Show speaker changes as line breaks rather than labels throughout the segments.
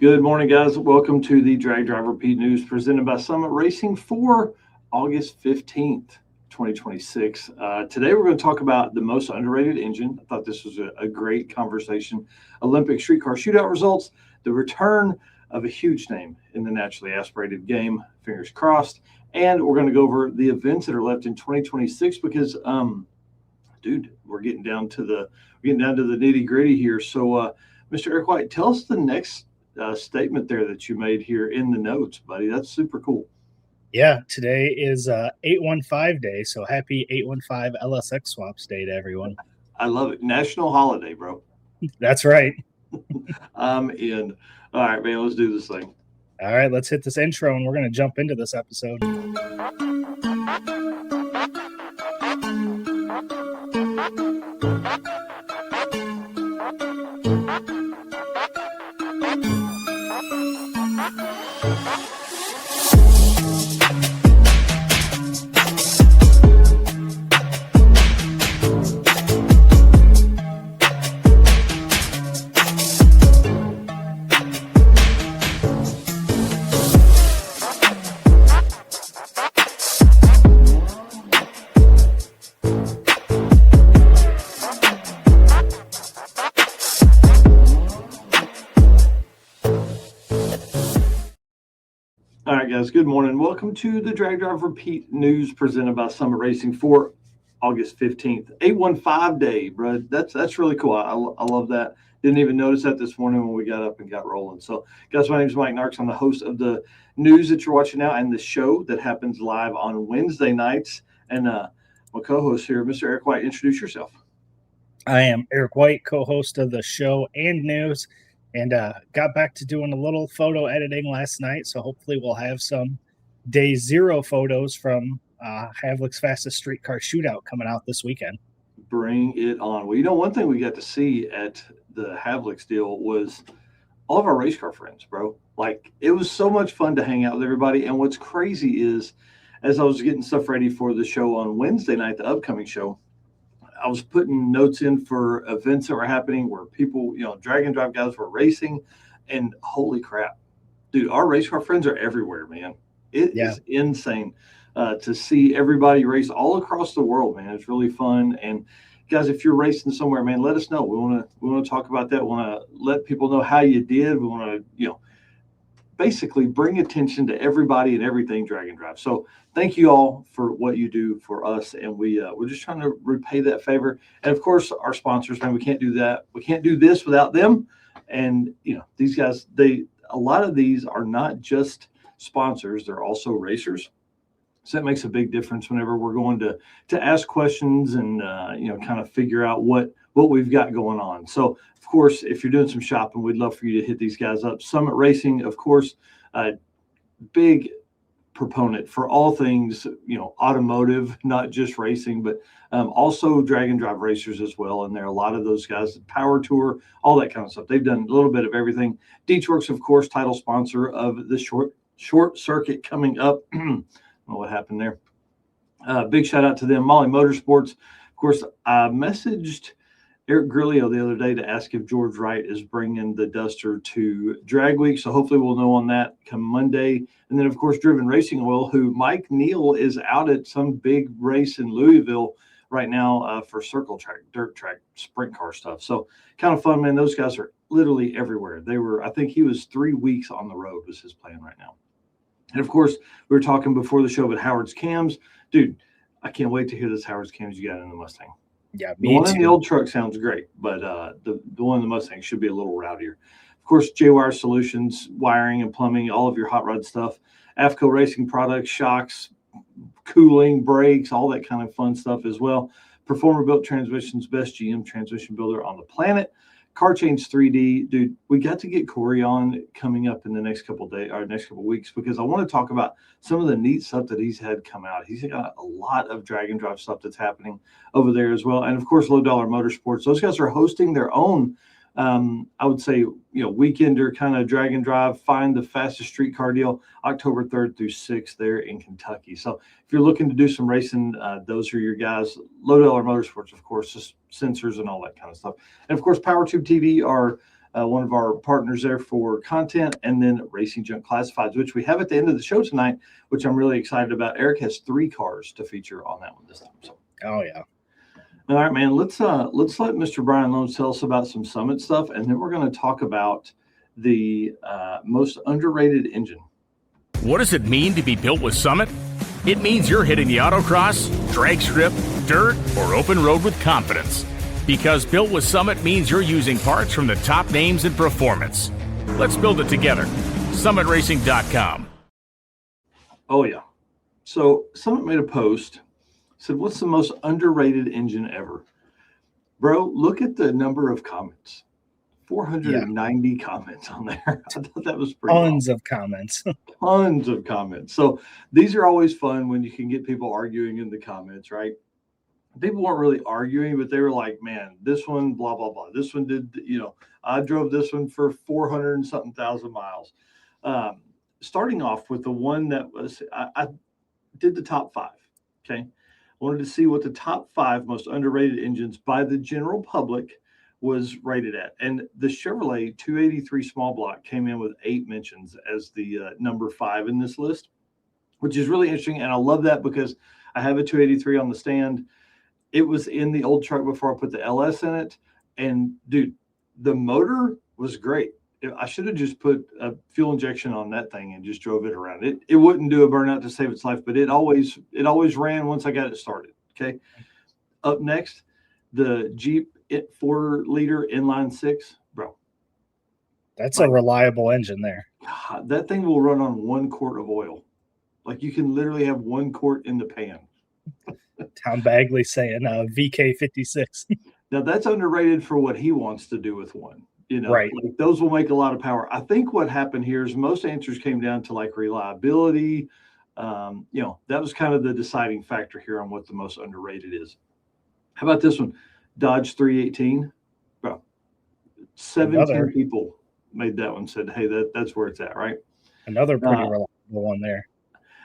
Good morning, guys. Welcome to the Drag Drive Repeat News presented by Summit Racing for August 15th, 2026. Today, we're going to talk about the most underrated engine. I thought this was a great conversation. Olympic Street Car Shootout results, the return of a huge name in the naturally aspirated game, fingers crossed. And we're going to go over the events that are left in 2026 because, dude, we're getting down to the nitty gritty here. So, Mr. Eric White, tell us the next statement there that you made here in the notes, buddy. That's super cool.
Yeah, today is 815 day, so happy 815 LSX swaps day to everyone.
I love it. National holiday, bro.
That's right.
I'm in. All right, man, let's do this thing.
All right, let's hit this intro and we're going to jump into this episode.
All right, guys, good morning. Welcome to the Drag Drive Repeat News presented by Summit Racing for August 15th. 815 day, bro. That's really cool. I love that. Didn't even notice that this morning when we got up and got rolling. So, guys, my name is Mike Narks. I'm the host of the news that you're watching now and the show that happens live on Wednesday nights. And my co-host here, Mr. Eric White, introduce yourself.
I am Eric White, co-host of the show and news, and got back to doing a little photo editing last night. So hopefully we'll have some day zero photos from Havlic's Fastest Street Car Shootout coming out this weekend.
Bring it on. Well, you know, one thing we got to see at the Havlic's deal was all of our race car friends, bro. Like, it was so much fun to hang out with everybody. And what's crazy is, as I was getting stuff ready for the show on Wednesday night, the upcoming show, I was putting notes in for events that were happening where people, you know, drag and drive guys were racing, and holy crap, dude, our race car friends are everywhere, man. It is insane to see everybody race all across the world, man. It's really fun. And guys, if you're racing somewhere, man, let us know. We want to talk about that. We want to let people know how you did. We want to, you know, basically bring attention to everybody and everything drag and drive. So thank you all for what you do for us, and we're just trying to repay that favor. And of course, our sponsors, man, we can't do that. We can't do this without them. And you know, these guys, a lot of these are not just sponsors; they're also racers. So that makes a big difference whenever we're going to ask questions and you know, kind of figure out what we've got going on. So of course, if you're doing some shopping, we'd love for you to hit these guys up. Summit Racing, of course, big proponent for all things, you know, automotive, not just racing, but also drag and drive racers as well. And there are a lot of those guys, Power Tour, all that kind of stuff. They've done a little bit of everything. Deechworks, of course, title sponsor of the short circuit coming up. I don't know what happened there. Big shout out to them. Molly Motorsports, of course. I messaged Eric Grillo the other day to ask if George Wright is bringing the Duster to Drag Week. So hopefully we'll know on that come Monday. And then, of course, Driven Racing Oil, who Mike Neal is out at some big race in Louisville right now for circle track, dirt track, sprint car stuff. So kind of fun, man. Those guys are literally everywhere. I think he was 3 weeks on the road was his plan right now. And, of course, we were talking before the show about Howard's cams. Dude, I can't wait to hear this Howard's cams you got in the Mustang.
Yeah,
the one in the old truck sounds great, but the one in the Mustang should be a little rowdier. Of course, J-Wire Solutions, wiring and plumbing, all of your hot rod stuff, AFCO Racing products, shocks, cooling, brakes, all that kind of fun stuff as well. Performer Built Transmissions, best GM transmission builder on the planet. Car Change 3D, dude, we got to get Corey on coming up in the next couple of days or next couple of weeks because I want to talk about some of the neat stuff that he's had come out. He's got a lot of drag and drive stuff that's happening over there as well. And of course, Low Dollar Motorsports. Those guys are hosting their own, I would say, weekender kind of drag and drive, find the fastest street car deal, October 3rd through 6th there in Kentucky. So if you're looking to do some racing, those are your guys. Low Dollar Motorsports, of course, just sensors and all that kind of stuff. And of course, PowerTube TV, our one of our partners there for content, and then Racing Junk Classifieds, which we have at the end of the show tonight, which I'm really excited about. Eric has 3 cars to feature on that one this time. So.
Oh yeah.
All right, man. Let's let Mr. Brian Lones tell us about some Summit stuff, and then we're going to talk about the most underrated engine.
What does it mean to be built with Summit? It means you're hitting the autocross, drag strip, dirt, or open road with confidence. Because built with Summit means you're using parts from the top names in performance. Let's build it together. SummitRacing.com.
Oh, yeah. So Summit made a post, said, what's the most underrated engine ever? Bro, look at the number of comments. 490 comments on there. I thought that was pretty
Tons of comments.
Tons of comments. So these are always fun when you can get people arguing in the comments, right? People weren't really arguing, but they were like, man, this one, blah, blah, blah. This one did, I drove this one for 400 and something thousand miles. Starting off with the one that was, I did the top 5. Okay. Wanted to see what the top 5 most underrated engines by the general public was rated at. And the Chevrolet 283 small block came in with 8 mentions as the number 5 in this list, which is really interesting. And I love that because I have a 283 on the stand. It was in the old truck before I put the LS in it. And dude, the motor was great. I should have just put a fuel injection on that thing and just drove it around. It wouldn't do a burnout to save its life, but it always ran once I got it started. Okay. Up next, the Jeep 4-liter inline 6, bro.
That's a reliable engine there.
God, that thing will run on 1 quart of oil. Like you can literally have 1 quart in the pan.
Tom Bagley saying VK56.
Now that's underrated for what he wants to do with one.
Right.
Like those will make a lot of power. I think what happened here is most answers came down to like reliability. That was kind of the deciding factor here on what the most underrated is. How about this one? Dodge 318. Bro, 17 people made that one, said, hey, that's where it's at, right?
Another pretty reliable one there.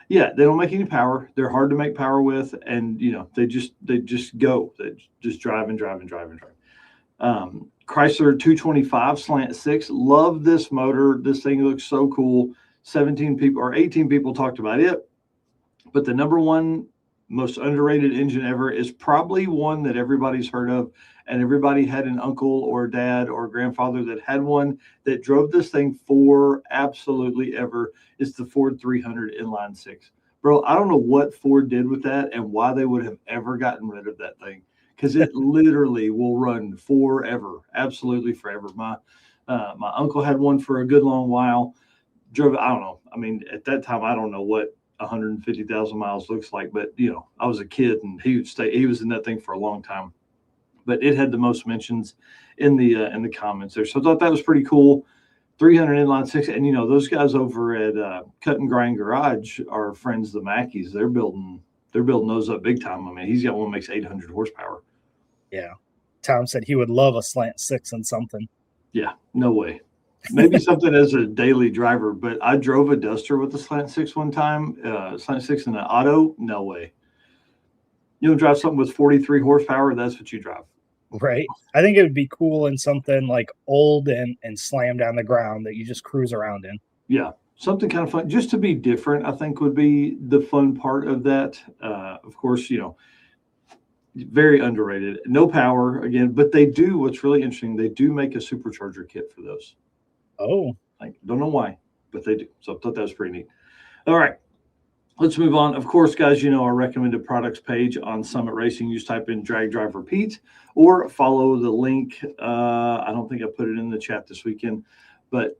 Yeah, they don't make any power. They're hard to make power with, and they just go. They just drive and drive and drive and drive. Chrysler 225 slant 6. Love this motor. This thing looks so cool. 17 people or 18 people talked about it. But the number 1 most underrated engine ever is probably one that everybody's heard of, and everybody had an uncle or dad or grandfather that had one that drove this thing for absolutely ever. It's the Ford 300 inline 6. Bro, I don't know what Ford did with that and why they would have ever gotten rid of that thing, because it literally will run forever, absolutely forever. My uncle had one for a good long while. Drove, I don't know. I mean, at that time, I don't know what 150,000 miles looks like, but I was a kid and he was in that thing for a long time. But it had the most mentions in the comments there, so I thought that was pretty cool. 300 inline 6, and those guys over at Cut and Grind Garage are friends, the Mackeys. They're building those up big time. I mean, he's got one that makes 800 horsepower.
Yeah, Tom said he would love a slant 6 and something.
Yeah, no way. Maybe something as a daily driver, but I drove a Duster with a slant 6 one time. Slant 6 in an auto, no way. You don't drive something with 43 horsepower, that's what you drive.
Right. I think it would be cool in something like old and slammed on the ground that you just cruise around in.
Yeah, something kind of fun, just to be different, I think would be the fun part of that. Of course, very underrated. No power, again, but they do, what's really interesting, they do make a supercharger kit for those.
Oh.
I don't know why, but they do. So I thought that was pretty neat. All right. Let's move on. Of course, guys, our recommended products page on Summit Racing. You just type in drag, drive, repeat, or follow the link. I don't think I put it in the chat this weekend, but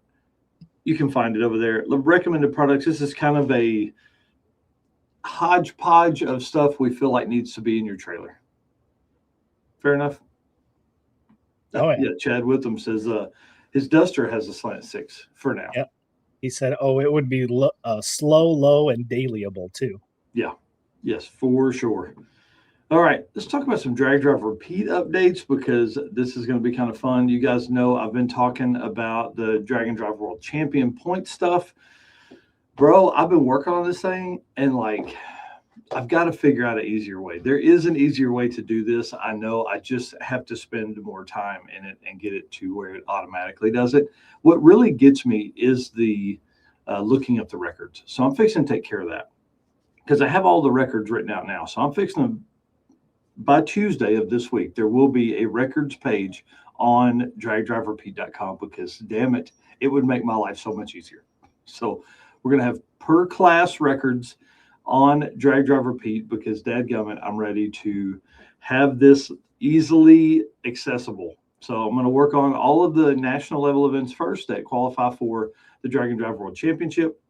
you can find it over there. The recommended products, this is kind of a hodgepodge of stuff we feel like needs to be in your trailer. Fair enough?
Oh,
yeah. Chad Witham says his Duster has a slant 6 for now.
Yep. He said, it would be slow, low, and dailyable too.
Yeah. Yes, for sure. All right. Let's talk about some drag, drive, repeat updates, because this is going to be kind of fun. You guys know I've been talking about the Drag and Drive World Champion point stuff. Bro, I've been working on this thing, and I've got to figure out an easier way. There is an easier way to do this. I know. I just have to spend more time in it and get it to where it automatically does it. What really gets me is the looking up the records. So I'm fixing to take care of that because I have all the records written out now. So I'm fixing to, by Tuesday of this week, there will be a records page on dragdriverepeat.com because, damn it, it would make my life so much easier. So we're going to have per class records on Drag Drive Repeat because, dadgummit, I'm ready to have this easily accessible. So I'm going to work on all of the national level events first that qualify for the Drag and Drive World Championship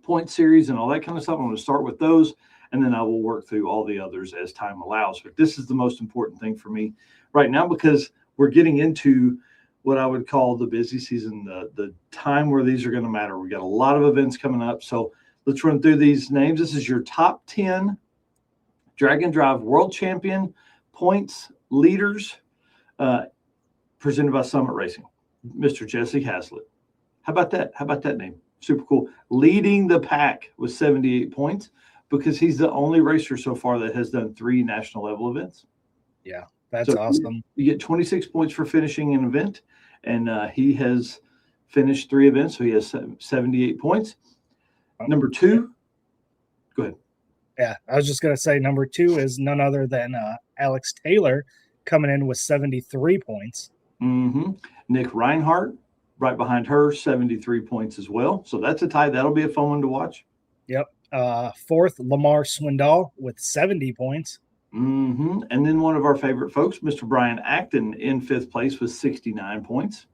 point series and all that kind of stuff. I'm going to start with those, and then I will work through all the others as time allows. But this is the most important thing for me right now because we're getting into what I would call the busy season, the time where these are going to matter. We got a lot of events coming up. So let's run through these names. This is your top 10 Drag and Drive World Champion points leaders presented by Summit Racing. Mr. Jesse Haslett. How about that? How about that name? Super cool. Leading the pack with 78 points because he's the only racer so far that has done 3 national level events.
Yeah, that's awesome.
You get 26 points for finishing an event, and he has finished 3 events, so he has 78 points. Number 2, go ahead.
Yeah, I was just going to say number 2 is none other than Alex Taylor coming in with 73 points.
Mm-hmm. Nick Reinhardt, right behind her, 73 points as well. So that's a tie. That'll be a fun one to watch.
Yep. 4th, Lamar Swindoll with 70 points.
Mm-hmm. And then one of our favorite folks, Mr. Brian Acton, in 5th place with 69 points.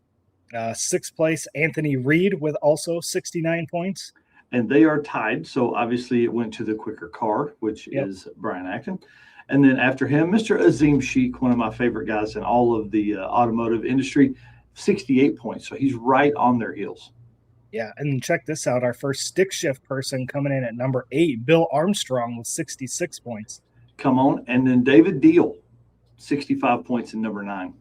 6th place, Anthony Reed with also 69 points.
And they are tied. So obviously it went to the quicker car, which is Brian Acton. And then after him, Mr. Azim Sheikh, one of my favorite guys in all of the automotive industry, 68 points. So he's right on their heels.
Yeah, and check this out. Our first stick shift person coming in at number 8, Bill Armstrong with 66 points.
Come on. And then David Deal, 65 points in number 9.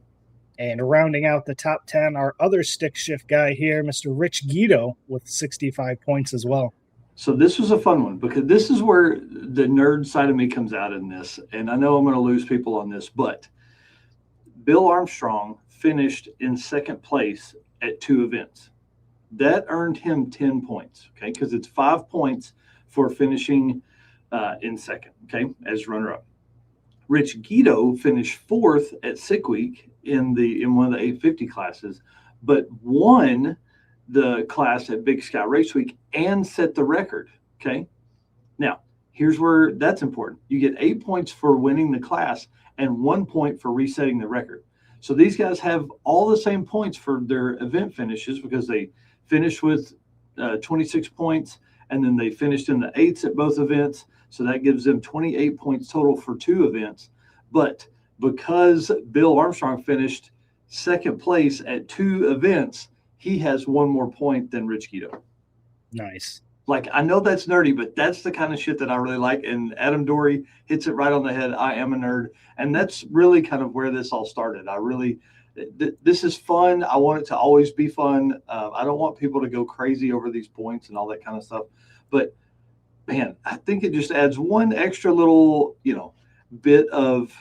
And rounding out the top 10, our other stick shift guy here, Mr. Rich Guido with 65 points as well.
So this was a fun one because this is where the nerd side of me comes out in this. And I know I'm going to lose people on this, but Bill Armstrong finished in 2nd place at 2 events. That earned him 10 points, okay, because it's 5 points for finishing in 2nd, okay, as runner-up. Rich Guido finished 4th at Sick Week in one of the 850 classes, but won the class at Big Sky Race Week and set the record, okay? Now, here's where that's important. You get 8 points for winning the class and 1 point for resetting the record. So these guys have all the same points for their event finishes because they finished with 26 points, and then they finished in the 8s at both events. So that gives them 28 points total for 2 events. But because Bill Armstrong finished 2nd place at 2 events, he has 1 more point than Rich Guido.
Nice.
Like, I know that's nerdy, but that's the kind of shit that I really like. And Adam Dory hits it right on the head. I am a nerd. And that's really kind of where this all started. This is fun. I want it to always be fun. I don't want people to go crazy over these points and all that kind of stuff. But, man, I think it just adds one extra little, bit of,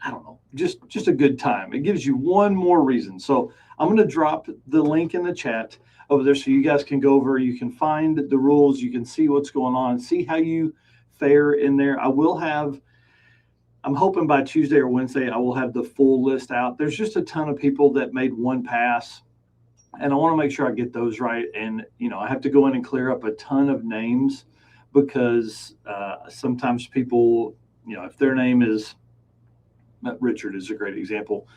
I don't know, just a good time. It gives you one more reason. So I'm going to drop the link in the chat over there so you guys can go over. You can find the rules. You can see what's going on, see how you fare in there. I'm hoping by Tuesday or Wednesday, I will have the full list out. There's just a ton of people that made one pass, and I want to make sure I get those right. And, I have to go in and clear up a ton of names because sometimes people, if their name is Richard is a great example.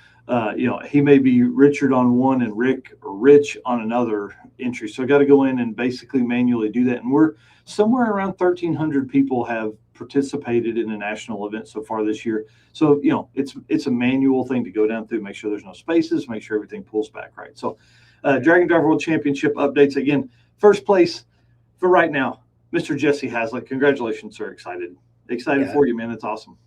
He may be Richard on one and Rick or Rich on another entry. So I got to go in and basically manually do that. And we're somewhere around 1,300 people have participated in a national event so far this year. So, it's a manual thing to go down through, make sure there's no spaces, make sure everything pulls back right. So Drag and Drive World Championship updates. Again, 1st place for right now, Mr. Jesse Haslett. Congratulations, sir. Excited for you, man. It's awesome.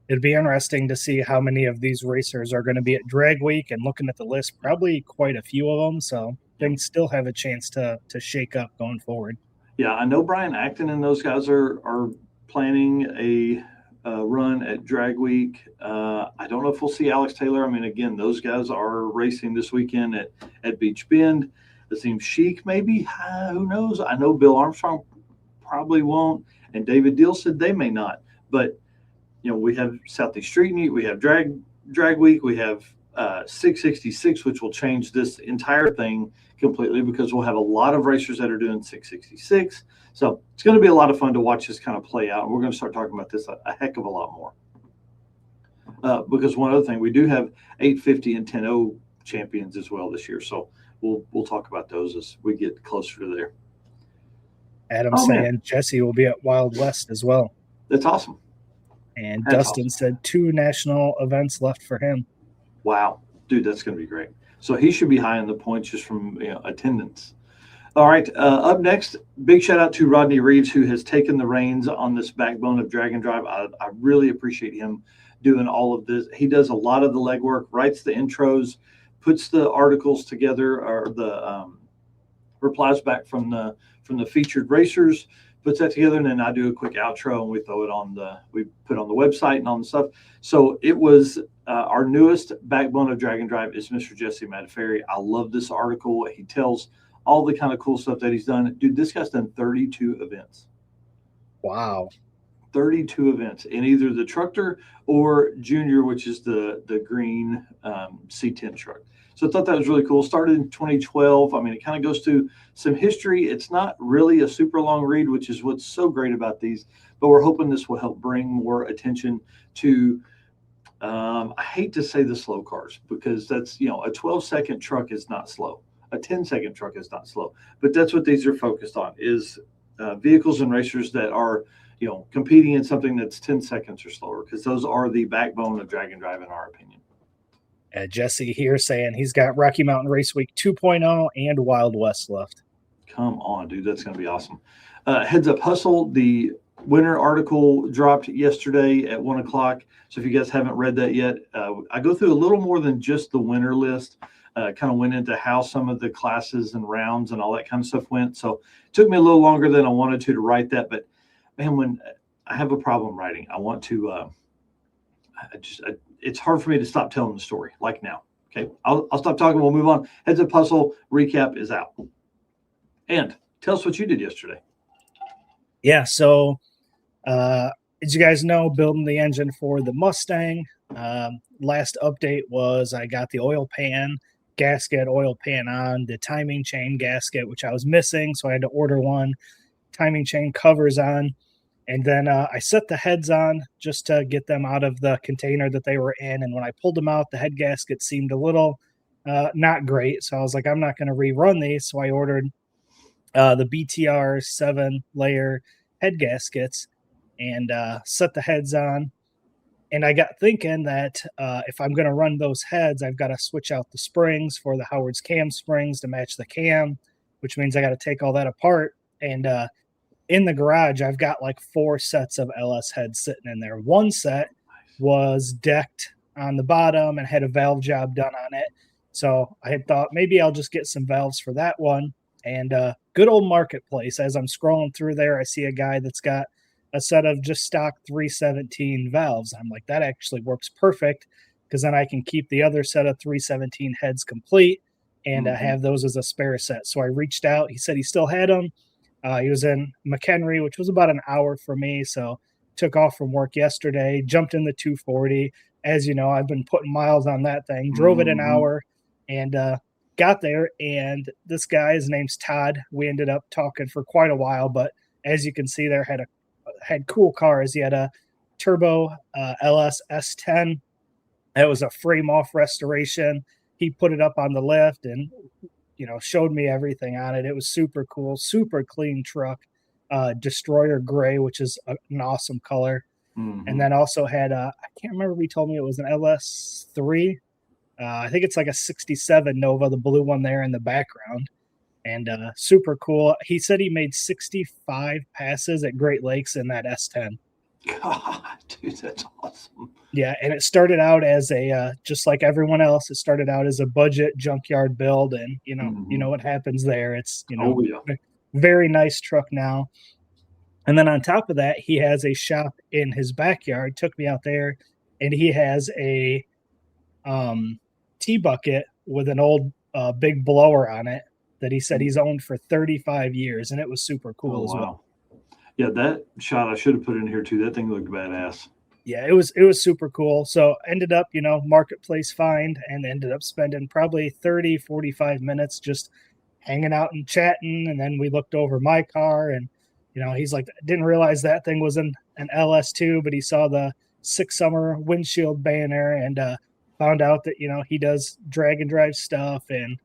It'd be interesting to see how many of these racers are going to be at Drag Week, and looking at the list, probably quite a few of them. So things still have a chance to shake up going forward.
Yeah, I know Brian Acton and those guys are planning a run at Drag Week. I don't know if we'll see Alex Taylor. I mean, again, those guys are racing this weekend at Beach Bend. It seems Chic maybe. Who knows? I know Bill Armstrong probably won't, and David Deal said they may not. But we have Southeast Street Meet, we have Drag Week, we have 666, which will change this entire thing completely because we'll have a lot of racers that are doing 666. So it's going to be a lot of fun to watch this kind of play out. And we're going to start talking about this a heck of a lot more. Because one other thing, we do have 850 and 10.0 champions as well this year. So we'll talk about those as we get closer to there.
Adam saying Jesse will be at Wild West as well.
That's awesome.
And Dustin said 2 national events left for him.
Wow. Dude, that's going to be great. So he should be high in the points just from attendance. All right. Up next, big shout out to Rodney Reeves, who has taken the reins on this backbone of Drag and Drive. I really appreciate him doing all of this. He does a lot of the legwork, writes the intros, puts the articles together, or the replies back from the featured racers, puts that together, and then I do a quick outro and we throw it we put on the website and all the stuff. So it was our newest backbone of Drag and Drive is Mr. Jesse Mataferri. I love this article. He tells all the kind of cool stuff that he's done. Dude, this guy's done 32 events.
Wow.
32 events in either the Trucker or Junior, which is the green C10 truck. So I thought that was really cool. Started in 2012. I mean, it kind of goes through some history. It's not really a super long read, which is what's so great about these. But we're hoping this will help bring more attention to, I hate to say the slow cars because that's, a 12-second truck is not slow. A 10-second truck is not slow. But that's what these are focused on is vehicles and racers that are, competing in something that's 10 seconds or slower because those are the backbone of Drag and Drive in our opinion.
Jesse here saying he's got Rocky Mountain Race Week 2.0 and Wild West left.
Come on, dude. That's going to be awesome. Heads Up Hustle, the winter article dropped yesterday at 1 o'clock. So if you guys haven't read that yet, I go through a little more than just the winter list. Kind of went into how some of the classes and rounds and all that kind of stuff went. So it took me a little longer than I wanted to write that. But, man, when I have a problem writing, I want to it's hard for me to stop telling the story like now. Okay, I'll stop talking. We'll move on. Heads Up Hustle recap is out. And tell us what you did yesterday.
Yeah, so as you guys know, building the engine for the Mustang. Last update was I got the oil pan gasket, oil pan on, the timing chain gasket, which I was missing, so I had to order one. Timing chain covers on. And then I set the heads on just to get them out of the container that they were in. And when I pulled them out, the head gasket seemed a little not great. So I was like, I'm not going to rerun these. So I ordered the BTR 7-layer head gaskets and set the heads on. And I got thinking that if I'm going to run those heads, I've got to switch out the springs for the Howard's cam springs to match the cam, which means I got to take all that apart. And in the garage, I've got like 4 sets of LS heads sitting in there. One set was decked on the bottom and had a valve job done on it. So I had thought maybe I'll just get some valves for that one. And good old Marketplace, as I'm scrolling through there, I see a guy that's got a set of just stock 317 valves. I'm like, that actually works perfect because then I can keep the other set of 317 heads complete and have those as a spare set. So I reached out. He said he still had them. He was in McHenry, which was about an hour for me. So took off from work yesterday, jumped in the 240. As you know, I've been putting miles on that thing, drove it an hour and got there. And this guy, his name's Todd. We ended up talking for quite a while, but as you can see there, had cool cars. He had a turbo LS S10. That was a frame off restoration. He put it up on the lift and showed me everything on it. It was super cool, super clean truck, Destroyer gray, which is an awesome color. And then also had I can't remember if he told me it was an LS3. I think it's like a 67 Nova, the blue one there in the background. And super cool. He said he made 65 passes at Great Lakes in that S10.
God, dude, that's awesome.
Yeah, and it started out as a just like everyone else. It started out as a budget junkyard build, and you know what happens there. It's very nice truck now. And then on top of that, he has a shop in his backyard. Took me out there, and he has a tea bucket with an old big blower on it that he said he's owned for 35 years, and it was super cool as well.
Yeah, that shot I should have put in here too. That thing looked badass.
Yeah, it was super cool. So ended up, marketplace find, and ended up spending probably 30, 45 minutes just hanging out and chatting. And then we looked over my car, and, he's like, didn't realize that thing was an LS2, but he saw the 6 Summer windshield banner and found out that, he does drag and drive stuff, and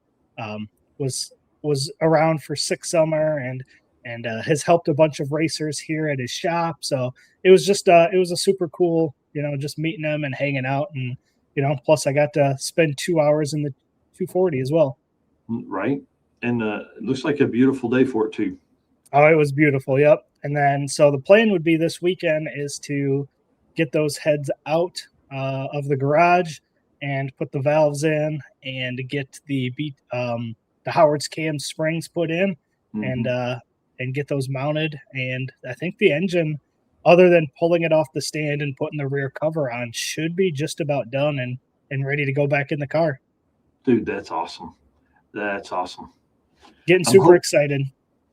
was around for 6 Summer and has helped a bunch of racers here at his shop. So it was just it was a super cool, just meeting him and hanging out, and plus I got to spend 2 hours in the 240 as well.
Right, and it looks like a beautiful day for it too.
Oh, it was beautiful. Yep. And then so the plan would be this weekend is to get those heads out of the garage and put the valves in and get the Howard's cam springs put in, and get those mounted. And I think the engine, other than pulling it off the stand and putting the rear cover on, should be just about done and ready to go back in the car.
Dude, that's awesome. That's awesome.
Getting super excited.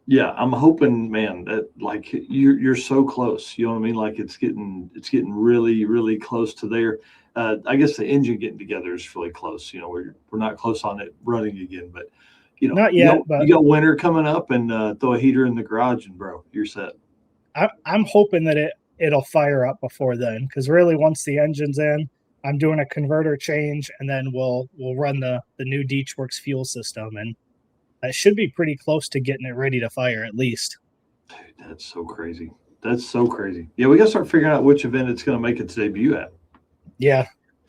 Yeah, I'm hoping, man, that like you're so close. You know what I mean? Like it's getting really, really close to there. I guess the engine getting together is really close. We're not close on it running again, but
not yet. But
you got winter coming up, and throw a heater in the garage, and bro, you're set.
I'm hoping that it'll fire up before then, because really once the engine's in, I'm doing a converter change, and then we'll run the new Deechworks fuel system, and I should be pretty close to getting it ready to fire at least.
Dude, that's so crazy. That's so crazy. Yeah, we got to start figuring out which event it's going to make its debut at.
Yeah.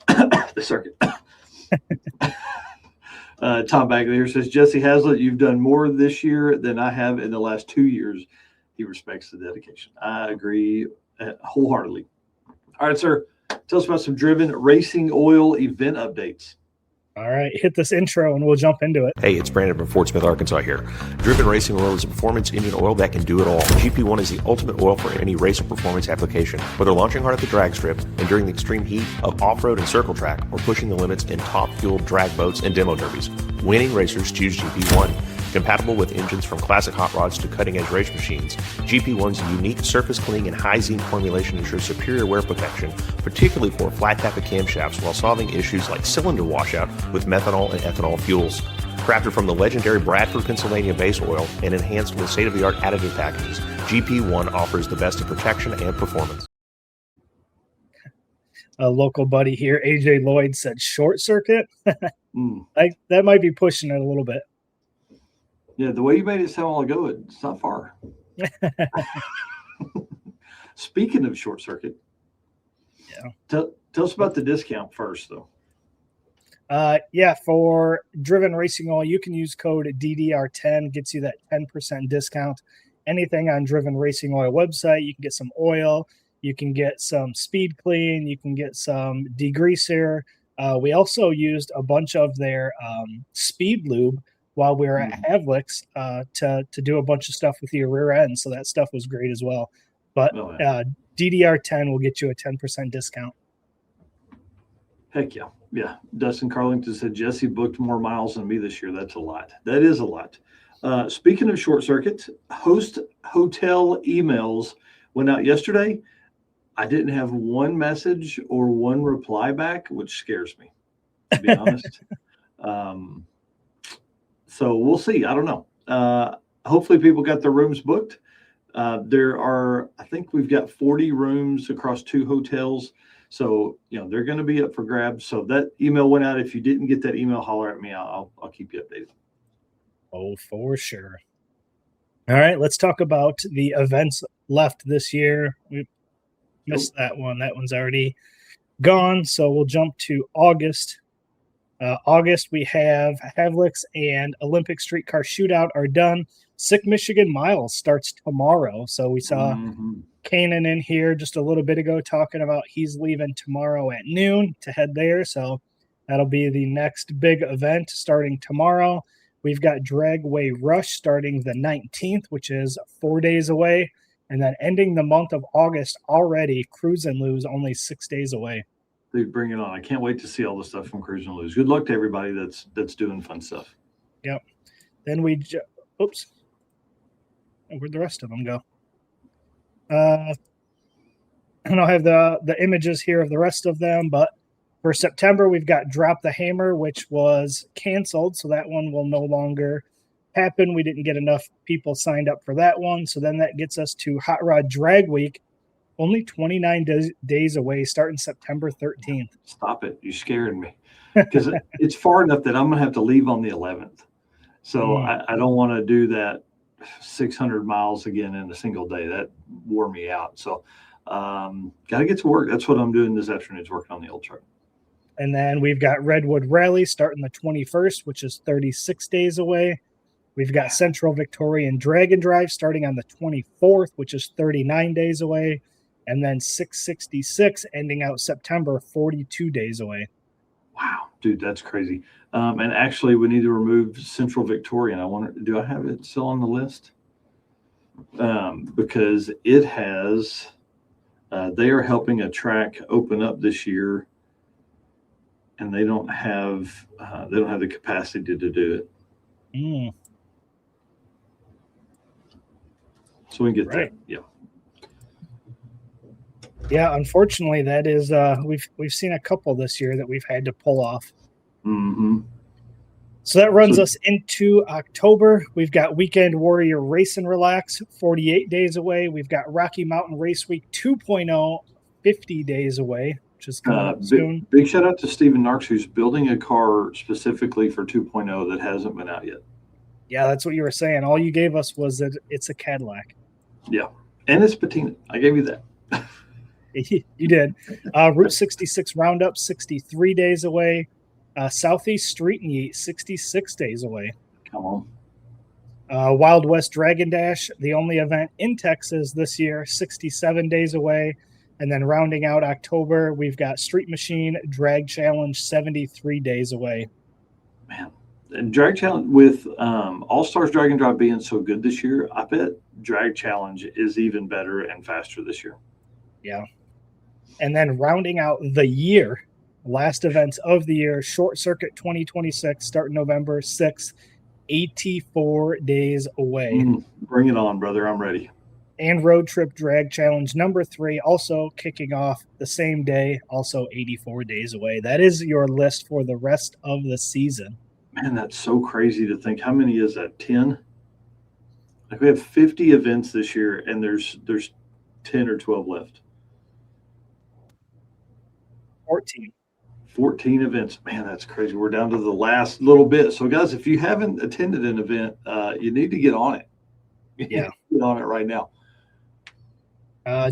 The circuit. Tom Bagley here says, Jesse Hazlitt, you've done more this year than I have in the last 2 years. He respects the dedication. I agree wholeheartedly. All right, sir. Tell us about some Driven Racing Oil event updates.
All right, hit this intro and we'll jump into it.
Hey, it's Brandon from Fort Smith, Arkansas here. Driven Racing Oil is a performance engine oil that can do it all. GP1 is the ultimate oil for any race or performance application. Whether launching hard at the drag strip, enduring the extreme heat of off-road and circle track, or pushing the limits in top-fueled drag boats and demo derbies, winning racers choose GP1. Compatible with engines from classic hot rods to cutting-edge race machines, GP1's unique surface cleaning and high zinc formulation ensures superior wear protection, particularly for flat tappet camshafts, while solving issues like cylinder washout with methanol and ethanol fuels. Crafted from the legendary Bradford, Pennsylvania base oil and enhanced with state-of-the-art additive packages, GP1 offers the best in protection and performance.
A local buddy here, AJ Lloyd, said short circuit. Like that might be pushing it a little bit.
Yeah, the way you made it sound a while ago, it's not far. Speaking of short circuit, tell us about the discount first, though.
For Driven Racing Oil, you can use code DDR10, gets you that 10% discount. Anything on Driven Racing Oil website, you can get some oil, you can get some speed clean, you can get some degreaser. We also used a bunch of their speed lube while we were at Havlicks to do a bunch of stuff with your rear end. So that stuff was great as well. But DDR10 will get you a 10% discount.
Heck yeah. Yeah. Dustin Carlington said, Jesse booked more miles than me this year. That's a lot. That is a lot. Speaking of short circuits, host hotel emails went out yesterday. I didn't have one message or one reply back, which scares me, to be honest. So we'll see. I don't know. Hopefully people got their rooms booked. I think we've got 40 rooms across 2 hotels. So, they're going to be up for grabs. So that email went out. If you didn't get that email, holler at me. I'll keep you updated.
Oh, for sure. All right, let's talk about the events left this year. We missed that one. That one's already gone. So we'll jump to August. August, we have Havlicks and Olympic Street Car Shootout are done. Sick Michigan Miles starts tomorrow. So we saw Kanan in here just a little bit ago talking about he's leaving tomorrow at noon to head there. So that'll be the next big event starting tomorrow. We've got Dragway Rush starting the 19th, which is 4 days away. And then ending the month of August already, Cruise and Lose only 6 days away.
Dude, bring it on. I can't wait to see all the stuff from Cruise and Lose. Good luck to everybody that's doing fun stuff.
Yep. Then oops. Where'd the rest of them go? I don't have the images here of the rest of them, but for September, we've got Drop the Hammer, which was canceled, so that one will no longer happen. We didn't get enough people signed up for that one, so then that gets us to Hot Rod Drag Week, only 29 days away, starting September 13th.
Stop it. You're scaring me. Because it's far enough that I'm going to have to leave on the 11th. So I don't want to do that 600 miles again in a single day. That wore me out. So got to get to work. That's what I'm doing this afternoon, is working on the old truck.
And then we've got Redwood Rally starting the 21st, which is 36 days away. We've got Central Victorian Drag and Drive starting on the 24th, which is 39 days away. And then 666 ending out September, 42 days away.
Wow, dude, that's crazy. And actually, we need to remove Central Victorian. Do I have it still on the list? Because it has, they are helping a track open up this year, and they don't have the capacity to do it. So we can get that. Yeah.
Yeah, unfortunately, that is we've seen a couple this year that we've had to pull off.
Mm-hmm.
So that runs us into October. We've got Weekend Warrior Race and Relax, 48 days away. We've got Rocky Mountain Race Week 2.0, 50 days away, which is coming up soon.
Big shout out to Steven Narks, who's building a car specifically for 2.0 that hasn't been out yet.
Yeah, that's what you were saying. All you gave us was that it's a Cadillac.
Yeah, and it's patina. I gave you that.
You did. Route 66 Roundup, 63 days away. Southeast Street and Yeet, 66 days away.
Come on.
Wild West Dragon Dash, the only event in Texas this year, 67 days away. And then rounding out October, we've got Street Machine Drag Challenge, 73 days away.
Man, and Drag Challenge with All Stars Drag and Drive being so good this year, I bet Drag Challenge is even better and faster this year.
Yeah. And then rounding out the year, last events of the year, Short Circuit 2026, starting November 6th, 84 days away.
Bring it on, brother. I'm ready.
And Road Trip Drag Challenge number 3, also kicking off the same day, also 84 days away. That is your list for the rest of the season.
Man, that's so crazy to think. How many is that? 10? Like, we have 50 events this year, and there's 10 or 12 left. 14 events. Man, that's crazy. We're down to the last little bit. So, guys, if you haven't attended an event, you need to get on it.
Yeah.
Get on it right now.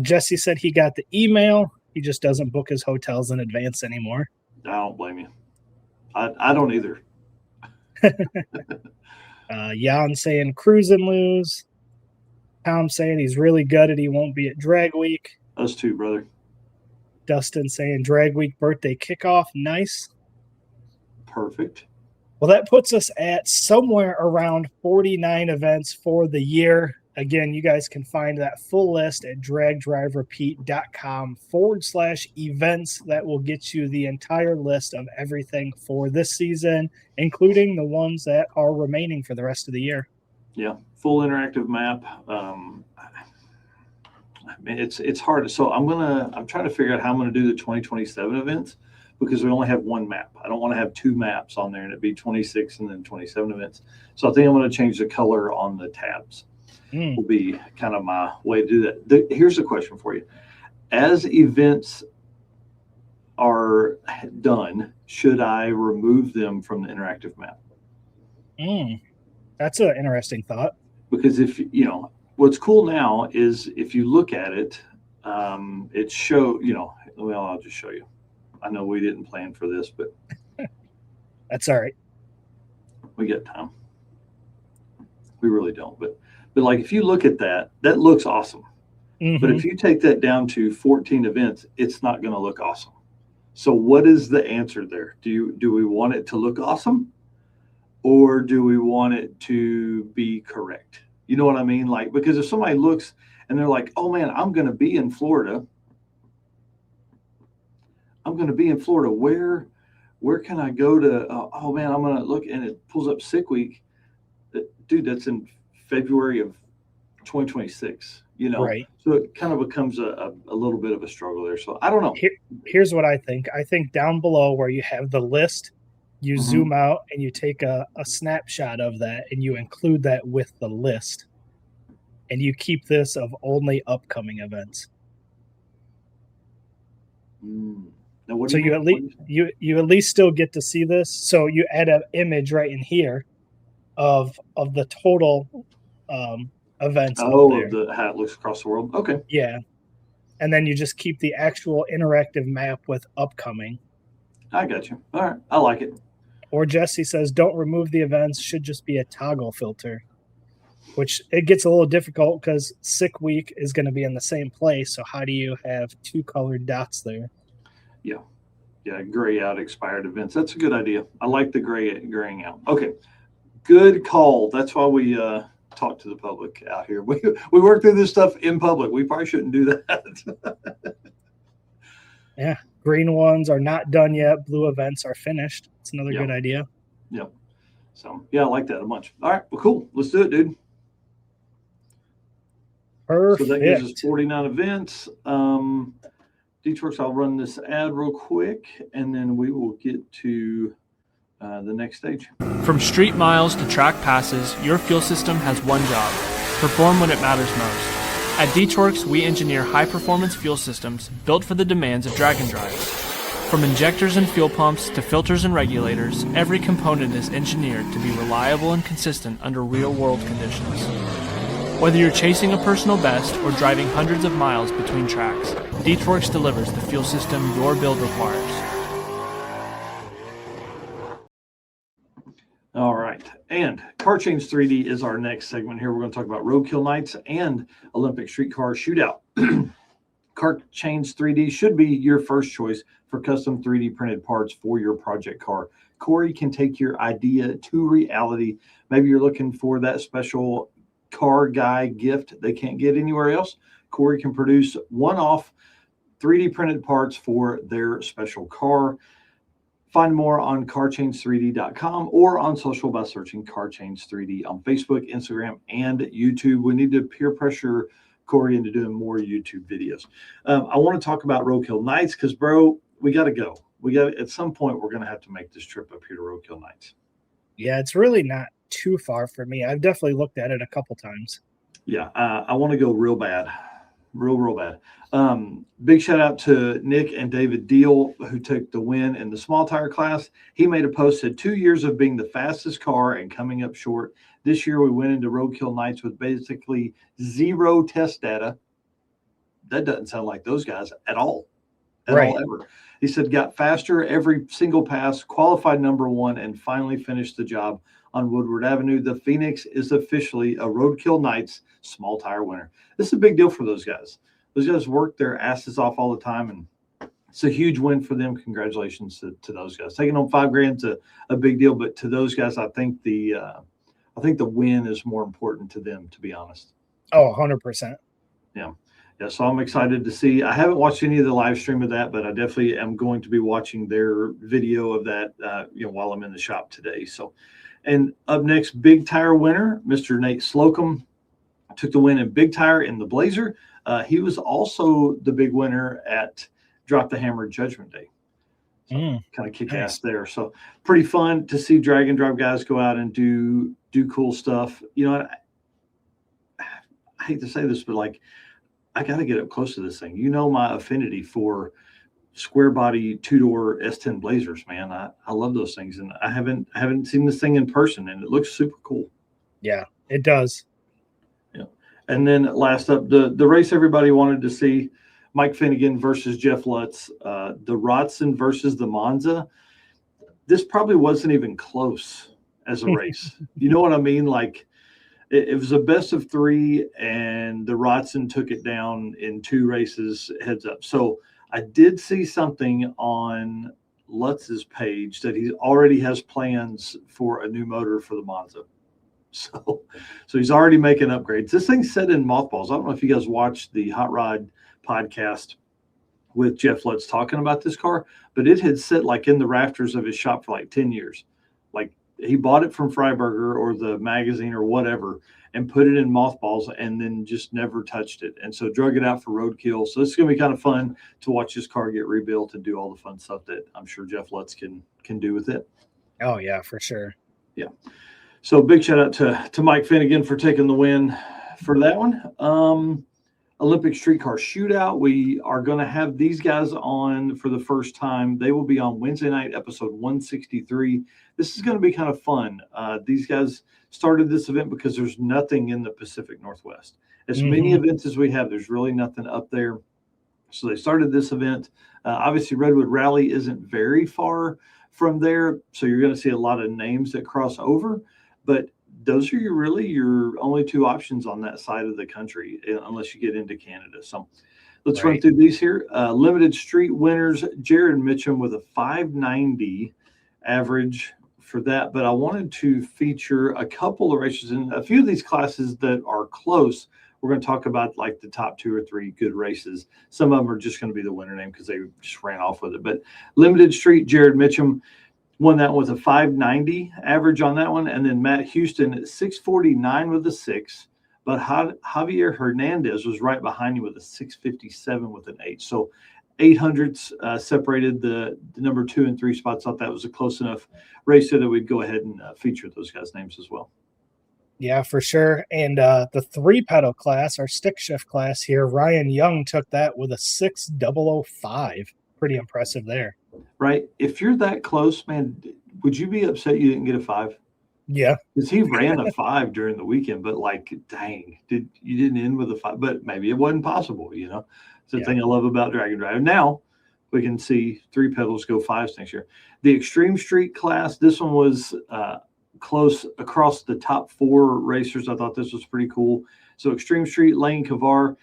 Jesse said he got the email. He just doesn't book his hotels in advance anymore.
I don't blame you. I don't either.
Jan saying Cruise and Lose. Tom saying he's really gutted he won't be at Drag Week.
Us too, brother.
Dustin saying Drag Week birthday kickoff. Nice.
Perfect.
Well, that puts us at somewhere around 49 events for the year. Again, you guys can find that full list at dragdriverepeat.com/events. That will get you the entire list of everything for this season, including the ones that are remaining for the rest of the year.
Yeah, full interactive map. It's hard. So I'm trying to figure out how I'm going to do the 2027 events, because we only have one map. I don't want to have two maps on there and it'd be 26 and then 27 events. So I think I'm going to change the color on the tabs. Will be kind of my way to do that. Here's a question for you. As events are done, should I remove them from the interactive map?
That's an interesting thought.
Because if, what's cool now is if you look at it, I'll just show you. I know we didn't plan for this, but
that's all right.
We get time. We really don't, but like, if you look at that looks awesome. But if you take that down to 14 events, it's not going to look awesome. So what is the answer there? Do we want it to look awesome, or do we want it to be correct? You know what I mean? Like, because if somebody looks and they're like, oh man, I'm going to be in Florida. Where can I go to? Oh man, I'm going to look, and it pulls up sick week. Dude, that's in February of 2026, you know?
Right.
So it kind of becomes a little bit of a struggle there. So I don't know.
Here's what I think. I think down below where you have the list, you zoom out and you take a snapshot of that and you include that with the list. And you keep this of only upcoming events.
Now,
so you at least still get to see this. So you add an image right in here of the total events.
Of how it looks across the world. Okay.
Yeah. And then you just keep the actual interactive map with upcoming.
I got you. All right. I like it.
Or Jesse says, don't remove the events, should just be a toggle filter, which it gets a little difficult because sick week is going to be in the same place. So how do you have two colored dots there?
Yeah. Yeah. Gray out expired events. That's a good idea. I like the graying out. Okay. Good call. That's why we talk to the public out here. We work through this stuff in public. We probably shouldn't do that.
Yeah. Green ones are not done yet. Blue events are finished. It's another good idea.
Yep. So, yeah, I like that a bunch. All right. Well, cool. Let's do it, dude.
Perfect.
So that gives us 49 events. D-Tworks, I'll run this ad real quick, and then we will get to the next stage.
From street miles to track passes, your fuel system has one job: perform when it matters most. At D-Tworks, we engineer high-performance fuel systems built for the demands of drag and drives. From injectors and fuel pumps to filters and regulators, every component is engineered to be reliable and consistent under real-world conditions. Whether you're chasing a personal best or driving hundreds of miles between tracks, D-Tworks delivers the fuel system your build requires.
All right. And Car Change 3D is our next segment here. We're going to talk about roadkill nights and Olympic Street Car Shootout. Car Change 3D should be your first choice for custom 3D printed parts for your project car. Corey can take your idea to reality. Maybe you're looking for that special car guy gift they can't get anywhere else. Corey can produce one-off 3D printed parts for their special car. Find more on carchange3d.com or on social by searching Car Change 3D on Facebook, Instagram, and YouTube. We need to peer pressure Corey into doing more YouTube videos. I want to talk about Roadkill Nights because, bro, we got to go. At some point, we're going to have to make this trip up here to Roadkill Nights.
Yeah, it's really not too far for me. I've definitely looked at it a couple times.
Yeah, I want to go real bad. Real bad. Big shout out to Nick and David Deal, who took the win in the small tire class. He made a post, said 2 years of being the fastest car and coming up short. This year we went into Roadkill Nights with basically zero test data. That doesn't sound like those guys at all. All ever. He said got faster every single pass, qualified number one, and finally finished the job on Woodward Avenue. The Phoenix is officially a Roadkill Nights small tire winner. This is a big deal for those guys. Those guys work their asses off all the time, and it's a huge win for them. Congratulations to those guys. Taking home $5,000 is a big deal, but to those guys, I think the win is more important to them, to be honest.
Oh, 100%.
Yeah. So I'm excited to see. I haven't watched any of the live stream of that, but I definitely am going to be watching their video of that while I'm in the shop today. So, and up next, big tire winner, Mr. Nate Slocum, took the win in big tire in the Blazer. He was also the big winner at Drop the Hammer Judgment Day. So kind of kick ass there. So pretty fun to see drag and drive guys go out and do cool stuff. You know, I hate to say this, but like, I got to get up close to this thing. You know, my affinity for square body 2-door S10 Blazers, man. I love those things. And I haven't seen this thing in person, and it looks super cool.
Yeah, it does.
Yeah. And then last up, the race everybody wanted to see, Mike Finnegan versus Jeff Lutz, the Rodson versus the Monza. This probably wasn't even close as a race. You know what I mean? Like, it was a best of three, and the Rodson took it down in 2 races heads up. So I did see something on Lutz's page that he already has plans for a new motor for the Monza. So he's already making upgrades. This thing's set in mothballs. I don't know if you guys watched the Hot Rod podcast with Jeff Lutz talking about this car, but it had sit like in the rafters of his shop for like 10 years. Like he bought it from Freiburger or the magazine or whatever and put it in mothballs and then just never touched it. And so drug it out for roadkill. So it's going to be kind of fun to watch this car get rebuilt and do all the fun stuff that I'm sure Jeff Lutz can do with it.
Oh yeah, for sure.
Yeah. So big shout out to Mike Finnegan for taking the win for that one. Olympic Street Car Shootout. We are going to have these guys on for the first time. They will be on Wednesday night, episode 163. This is going to be kind of fun. These guys started this event because there's nothing in the Pacific Northwest. As many events as we have, there's really nothing up there. So they started this event. Obviously, Redwood Rally isn't very far from there, so you're going to see a lot of names that cross over. But those are your only two options on that side of the country, unless you get into Canada. So let's run through these here. Limited Street winners, Jared Mitchum with a 590 average for that. But I wanted to feature a couple of races in a few of these classes that are close. We're going to talk about like the top 2 or 3 good races. Some of them are just going to be the winner name because they just ran off with it. But Limited Street, Jared Mitchum won that one with a 590 average on that one. And then Matt Houston at 649 with a 6. But Javier Hernandez was right behind him with a 657 with an 8. So 800s separated the number 2 and 3 spots. Thought that was a close enough race so that we'd go ahead and feature those guys' names as well.
Yeah, for sure. And the 3-pedal class, our stick shift class here, Ryan Young took that with a 6005. Pretty impressive there.
Right. If you're that close, man, would you be upset you didn't get a 5?
Yeah.
Because he ran a 5 during the weekend, but like, dang, you didn't end with a 5. But maybe it wasn't possible, you know. It's the thing I love about Dragon Drive. Now we can see 3 pedals go 5s next year. The Extreme Street class, this one was close across the top 4 racers. I thought this was pretty cool. So Extreme Street, Lane Kavar,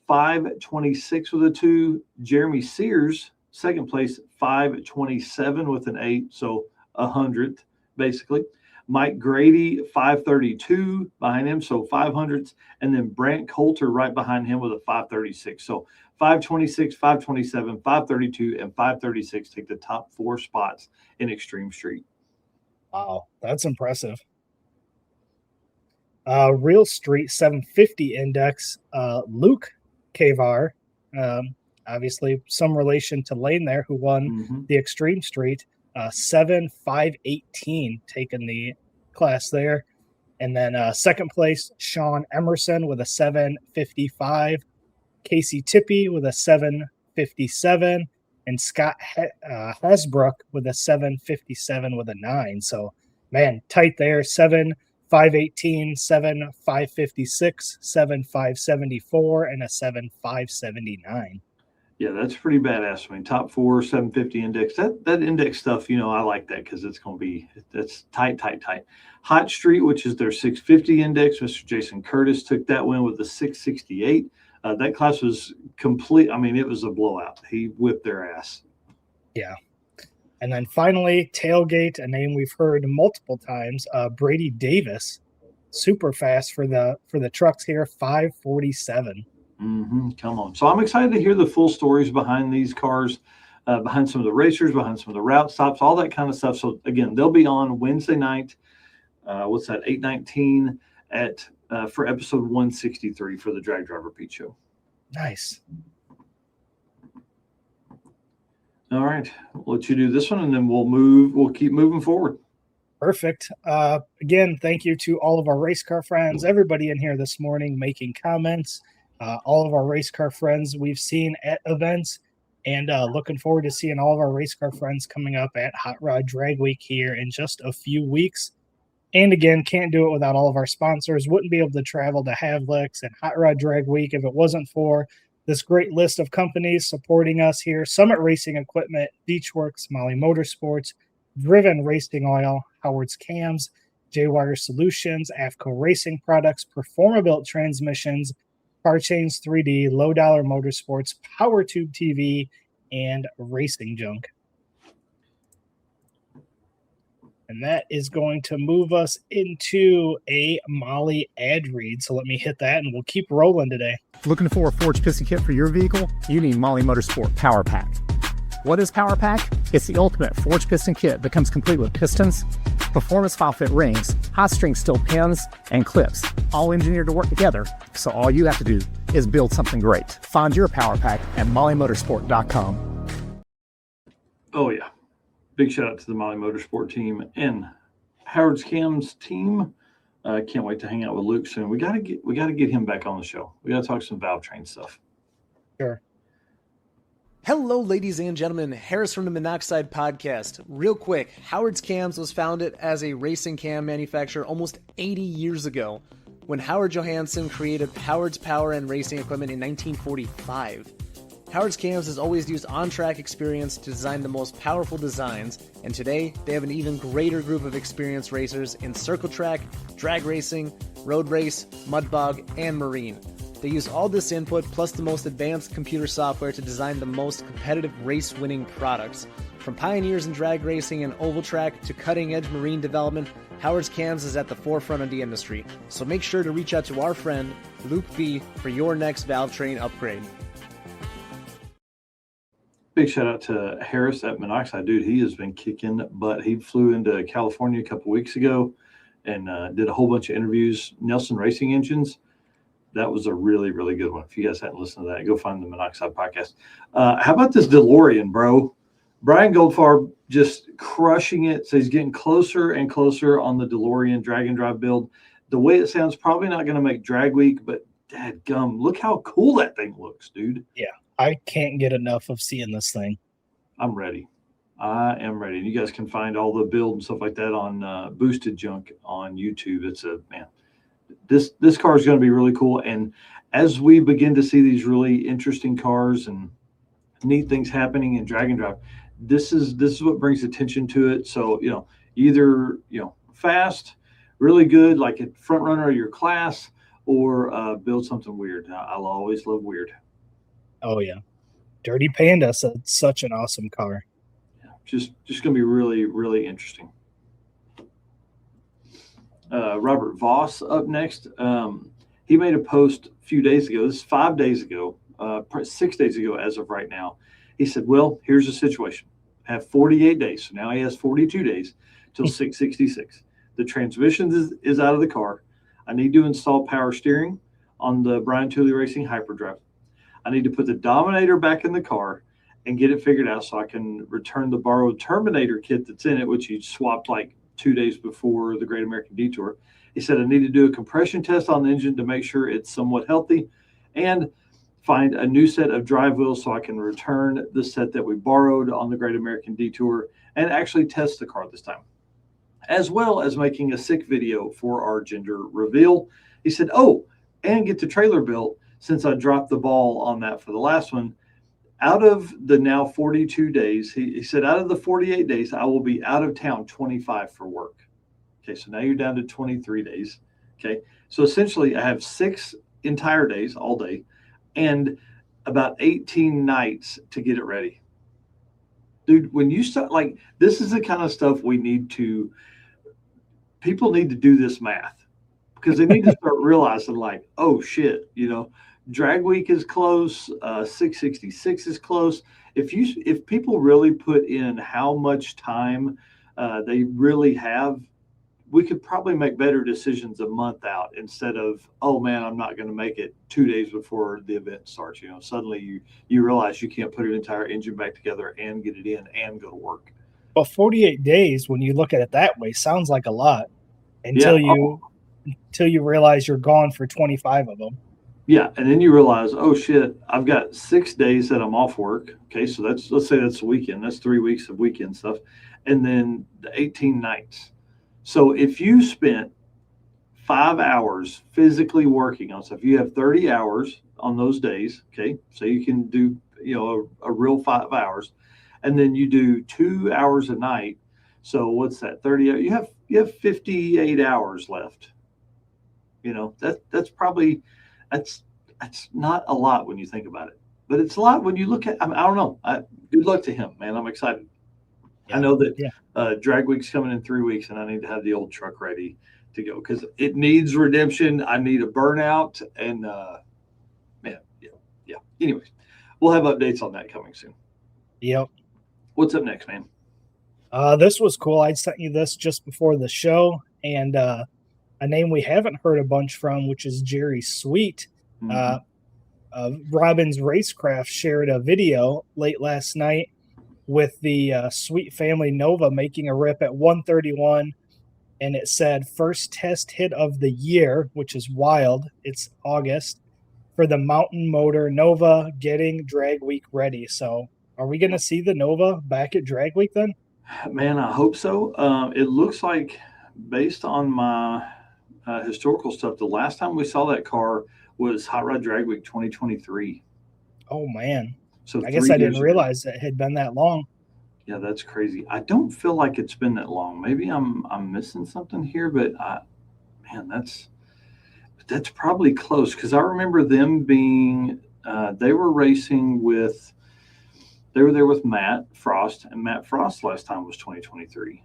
526 with a 2. Jeremy Sears, second place, 527 with an 8. So 100th, basically. Mike Grady, 532 behind him, so 500ths. And then Brant Coulter right behind him with a 536. So 526, 527, 532, and 536 take the top 4 spots in Extreme Street.
Wow, that's impressive. Real Street 750 index, Luke Kavar, obviously some relation to Lane there, who won the Extreme Street, 7,518 taking the class there. And then second place, Sean Emerson with a 755, Casey Tippy with a 757, and Scott Hasbrook with a 757 with a 9. So, man, tight there. 7,518, 7,556, 7,574, and a 7,579.
Yeah, that's pretty badass. I mean, top 4, 750 index. That index stuff, you know, I like that because it's going to be, that's tight. Hot Street, which is their 650 index. Mr. Jason Curtis took that win with a 668. That class was complete. I mean, it was a blowout. He whipped their ass.
Yeah. And then finally, Tailgate, a name we've heard multiple times, Brady Davis, super fast for the trucks here, 547.
Come on. So I'm excited to hear the full stories behind these cars, behind some of the racers, behind some of the route stops, all that kind of stuff. So again, they'll be on Wednesday night. What's that? 8/19 for episode 163 for the Drag Driver Pete Show.
Nice.
All right. We'll let you do this one and then we'll keep moving forward.
Perfect. Again, thank you to all of our race car friends, everybody in here this morning making comments, all of our race car friends we've seen at events, and looking forward to seeing all of our race car friends coming up at Hot Rod Drag Week here in just a few weeks. And again, can't do it without all of our sponsors. Wouldn't be able to travel to Havlicks and Hot Rod Drag Week if it wasn't for this great list of companies supporting us here: Summit Racing Equipment, Beachworks, Molly Motorsports, Driven Racing Oil, Howard's Cams, J-Wire Solutions, AFCO Racing Products, Performabuilt Transmissions, Car Chains 3D, Low Dollar Motorsports, PowerTube TV, and Racing Junk. And that is going to move us into a Molly ad read. So let me hit that and we'll keep rolling today.
Looking for a forged piston kit for your vehicle? You need Molly Motorsport Power Pack. What is Power Pack? It's the ultimate forged piston kit that comes complete with pistons, performance file fit rings, hot string steel pins, and clips, all engineered to work together. So all you have to do is build something great. Find your Power Pack at mollymotorsport.com.
Oh yeah. Big shout out to the Molly Motorsport team and Howard's Cam's team. Can't wait to hang out with Luke soon. We gotta get him back on the show. We gotta talk some valve train stuff.
Sure.
Hello, ladies and gentlemen. Harris from the Monoxide Podcast. Real quick, Howard's Cams was founded as a racing cam manufacturer almost 80 years ago when Howard Johansson created Howard's Power and Racing Equipment in 1945. Howard's Cams has always used on-track experience to design the most powerful designs, and today they have an even greater group of experienced racers in circle track, drag racing, road race, mud bog, and marine. They use all this input plus the most advanced computer software to design the most competitive race-winning products. From pioneers in drag racing and oval track to cutting-edge marine development, Howard's Cams is at the forefront of the industry. So make sure to reach out to our friend, Luke B, for your next valve train upgrade.
Big shout out to Harris at Monoxide. Dude, he has been kicking butt. He flew into California a couple weeks ago and did a whole bunch of interviews. Nelson Racing Engines. That was a really, really good one. If you guys hadn't listened to that, go find the Monoxide podcast. How about this DeLorean, bro? Brian Goldfarb just crushing it. So he's getting closer and closer on the DeLorean drag and drive build. The way it sounds, probably not going to make drag week, but dadgum, look how cool that thing looks, dude.
Yeah, I can't get enough of seeing this thing.
I'm ready. I am ready. You guys can find all the build and stuff like that on Boosted Junk on YouTube. It's a, man, this car is going to be really cool. And as we begin to see these really interesting cars and neat things happening in drag and drive, this is what brings attention to it. So, either, fast, really good, like a front runner of your class, or build something weird. I'll always love weird.
Oh yeah. Dirty Panda, such an awesome car.
Yeah, just going to be really, really interesting. Robert Voss up next. He made a post a few days ago. This is 5 days ago, 6 days ago as of right now. He said, well, here's the situation. I have 48 days. So now he has 42 days till 666. The transmission is out of the car. I need to install power steering on the Brian Tooley Racing Hyperdrive. I need to put the Dominator back in the car and get it figured out so I can return the borrowed Terminator kit that's in it, which he swapped like 2 days before the Great American Detour. He said, I need to do a compression test on the engine to make sure it's somewhat healthy and find a new set of drive wheels so I can return the set that we borrowed on the Great American Detour and actually test the car this time, as well as making a sick video for our gender reveal. He said, oh, and get the trailer built since I dropped the ball on that for the last one. Out of the now 42 days, he said, out of the 48 days, I will be out of town 25 for work. Okay, so now you're down to 23 days. Okay, so essentially I have 6 entire days, all day, and about 18 nights to get it ready. Dude, when you start, like, this is the kind of stuff people need to do this math, because they need to start realizing, like, oh shit, drag week is close, 666 is close. If people really put in how much time they really have, we could probably make better decisions a month out instead of, oh man, I'm not going to make it 2 days before the event starts. Suddenly you realize you can't put an entire engine back together and get it in and go to work.
Well, 48 days, when you look at it that way, sounds like a lot until you realize you're gone for 25 of them.
Yeah, and then you realize, oh shit, I've got 6 days that I'm off work. Okay, so let's say that's a weekend. That's 3 weeks of weekend stuff, and then the 18 nights. So if you spent 5 hours physically working on stuff, you have 30 hours on those days. Okay, so you can do a real 5 hours, and then you do 2 hours a night. So what's that? 30. You have 58 hours left. That's probably. That's not a lot when you think about it, but it's a lot when you look at. I don't know. Good luck to him, man. I'm excited. I know that
Yeah.
drag week's coming in 3 weeks, and I need to have the old truck ready to go because it needs redemption. I need a burnout, and man, yeah. Anyways, we'll have updates on that coming soon.
Yep.
What's up next, man?
This was cool. I sent you this just before the show, and a name we haven't heard a bunch from, which is Jerry Sweet. Robin's Racecraft shared a video late last night with the Sweet Family Nova making a rip at 131, and it said first test hit of the year, which is wild. It's August for the Mountain Motor Nova getting Drag Week ready. So are we going to see the Nova back at Drag Week then?
Man, I hope so. It looks like, based on my historical stuff, the last time we saw that car was Hot Rod Drag Week 2023.
Oh, man.
So
I guess I didn't realize it had been that long.
Yeah, that's crazy. I don't feel like it's been that long. Maybe I'm missing something here, but that's probably close because I remember them being they were racing with. They were there with Matt Frost, and Matt Frost last time was 2023.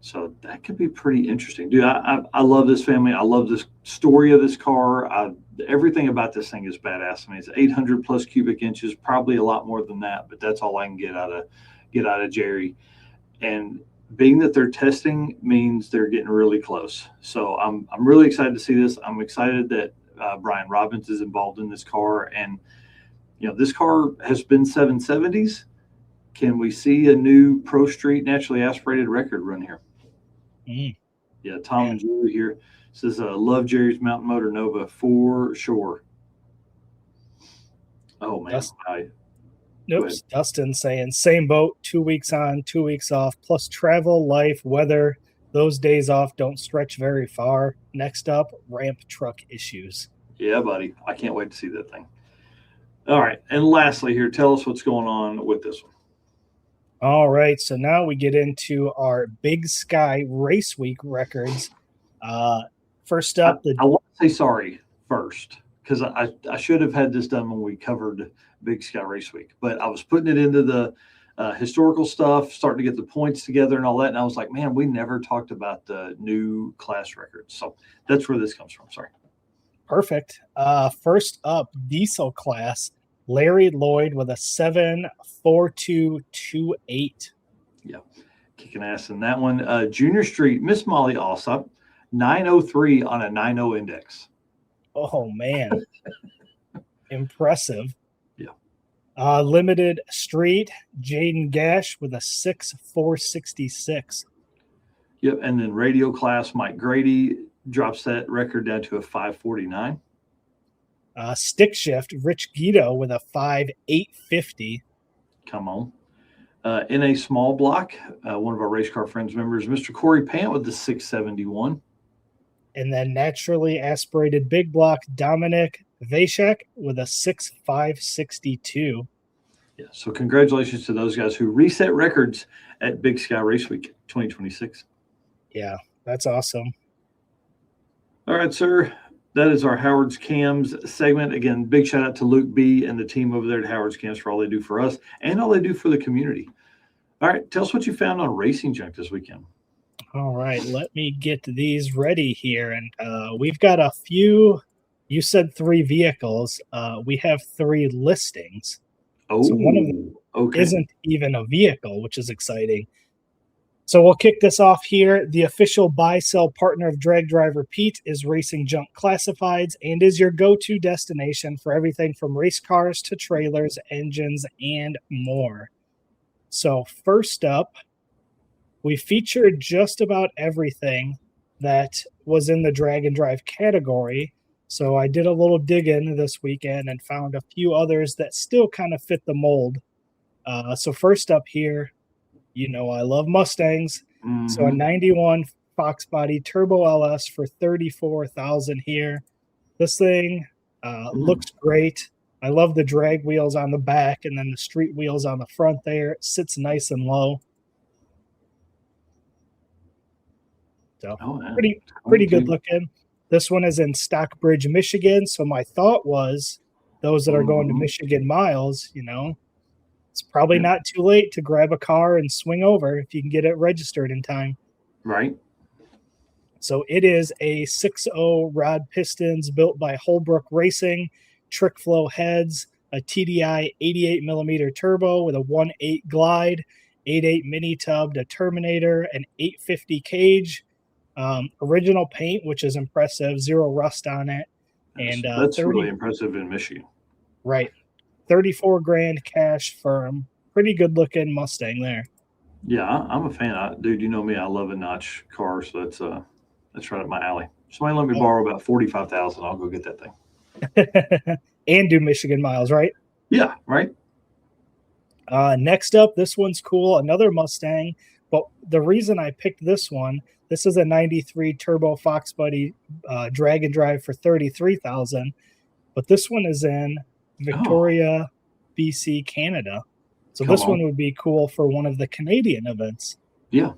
So that could be pretty interesting. Dude, I love this family. I love this story of this car. Everything about this thing is badass. I mean, it's 800 plus cubic inches, probably a lot more than that, but that's all I can get out of Jerry. And being that they're testing means they're getting really close. So I'm really excited to see this. I'm excited that Brian Robbins is involved in this car. And this car has been 770s. Can we see a new Pro Street Naturally Aspirated record run here? Yeah, Tom and Julie here says, love Jerry's Mountain Motor Nova for sure. Oh, man.
Dustin saying, same boat, 2 weeks on, 2 weeks off, plus travel, life, weather. Those days off don't stretch very far. Next up, ramp truck issues.
Yeah, buddy. I can't wait to see that thing. All right. And lastly here, tell us what's going on with this one.
All right. So now we get into our Big Sky Race Week records. First up,
I want to say sorry first because I should have had this done when we covered Big Sky Race Week. But I was putting it into the historical stuff, starting to get the points together and all that. And I was like, man, we never talked about the new class records. So that's where this comes from. Sorry.
Perfect. First up, diesel class, Larry Lloyd with a 7.4228.
Yeah, kicking ass in that one. Junior Street, Miss Molly Alsop, 903 on a 9.0 index.
Oh, man. Impressive.
Yeah.
Limited Street, Jaden Gash with a 6.466.
Yep, and then radio class, Mike Grady drops that record down to a 5.49.
Stick shift, Rich Guido with a 5.850.
Come on. In a small block, one of our Race Car Friends members, Mr. Corey Pant with the 671.
And then naturally aspirated big block, Dominic Vashek with a 6.562.
Yeah, so congratulations to those guys who reset records at Big Sky Race Week 2026.
Yeah, that's awesome.
All right, sir. That is our Howard's Cams segment. Again, big shout out to Luke B and the team over there at Howard's Cams for all they do for us and all they do for the community. All right, tell us what you found on Racing Junk this weekend.
All right, let me get these ready here. And we've got a few. You said 3 vehicles. We have 3 listings.
Oh,
so one of them isn't even a vehicle, which is exciting. So we'll kick this off here. The official buy-sell partner of Drag Driver Pete is Racing Junk Classifieds and is your go-to destination for everything from race cars to trailers, engines, and more. So first up, we featured just about everything that was in the drag and drive category. So I did a little digging this weekend and found a few others that still kind of fit the mold. So first up here, I love Mustangs. Mm-hmm. So a 91 Fox Body Turbo LS for $34,000 here. This thing looks great. I love the drag wheels on the back and then the street wheels on the front there. It sits nice and low. So pretty good looking. This one is in Stockbridge, Michigan. So my thought was those that are going to Michigan miles, it's it's probably not too late to grab a car and swing over if you can get it registered in time.
Right.
So it is a 6.0 rod pistons built by Holbrook Racing, trick flow heads, a TDI 88 millimeter turbo with a 1.8 glide, 8.8 mini tub to Terminator, an 850 cage, original paint, which is impressive, 0 rust on it. And
that's really impressive in Michigan.
Right. 34 grand cash firm. Pretty good looking Mustang there.
Yeah, I'm a fan. Dude, you know me, I love a notch car, so that's right up my alley. Somebody let me borrow about $45,000. I'll go get that thing.
And do Michigan miles, right?
Yeah, right.
Next up, this one's cool. Another Mustang. But the reason I picked this one, this is a 93 Turbo Fox Buddy drag and drive for $33,000. But this one is in Victoria, BC, Canada. So this one would be cool for one of the Canadian events.
Yeah.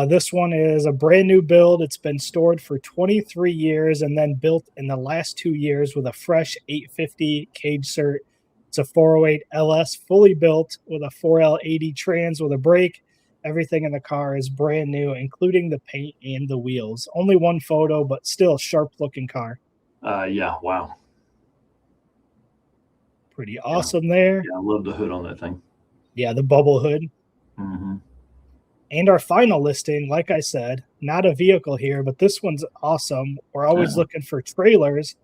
This one is a brand new build. It's been stored for 23 years and then built in the last 2 years with a fresh 850 cage cert. It's a 408 LS fully built with a 4L80 trans with a brake. Everything in the car is brand new, including the paint and the wheels. Only one photo, but still sharp looking car.
Yeah. Wow.
Pretty awesome there.
Yeah, I love the hood on that thing.
Yeah, the bubble hood.
Mm-hmm.
And our final listing, like I said, not a vehicle here, but this one's awesome. We're always looking for trailers.